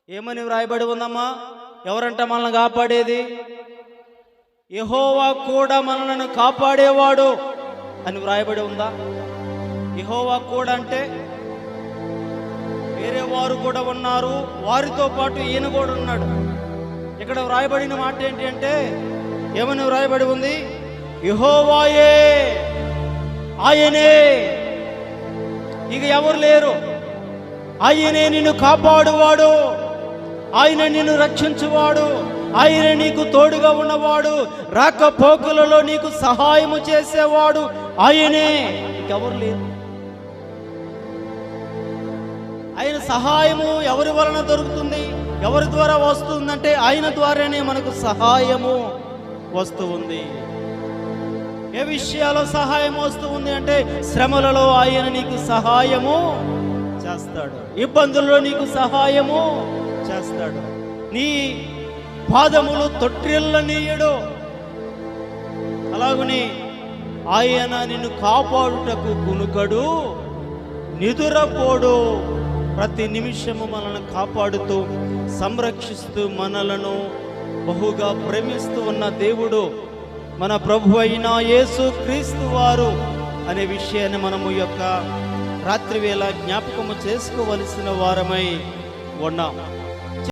ఏమని వ్రాయబడి ఉందమ్మా? ఎవరంట మనల్ని కాపాడేది? యెహోవా కూడా మనలను కాపాడేవాడు అని వ్రాయబడి ఉందా? యెహోవా కూడా అంటే వేరే వారు కూడా ఉన్నారు, వారితో పాటు ఈయన కూడా ఉన్నాడు. ఇక్కడ వ్రాయబడిన మాట ఏంటి అంటే, ఏమని వ్రాయబడి ఉంది? యెహోవాయే, ఆయనే, ఇక ఎవరు లేరు. ఆయనే నిన్ను కాపాడువాడు, ఆయన నిన్ను రక్షించువాడు, ఆయన నీకు తోడుగా ఉన్నవాడు, రాకపోకలలో నీకు సహాయము చేసేవాడు ఆయనే, ఇంకెవరు లేరు. ఆయన సహాయము ఎవరి వలన దొరుకుతుంది, ఎవరి ద్వారా వస్తుందంటే ఆయన ద్వారానే మనకు సహాయము వస్తూ ఉంది. ఏ విషయాల్లో సహాయం వస్తూ ఉంది అంటే, శ్రమలలో ఆయన నీకు సహాయము చేస్తాడు, ఇబ్బందుల్లో నీకు సహాయము చేస్తాడు, నీ పాదములు తొట్టిల్లనీయడు. అలాగని ఆయన నిన్ను కాపాడుటకు కునుకడు, నిదురపోడు. ప్రతి నిమిషము మనల్ని కాపాడుతూ సంరక్షిస్తూ మనలను బహుగా ప్రేమిస్తూ ఉన్న దేవుడు మన ప్రభు అయిన యేసు క్రీస్తు వారు అనే విషయాన్ని మనము యొక్క రాత్రి వేళ జ్ఞాపకము చేసుకోవలసిన వారమై ఉన్నాం.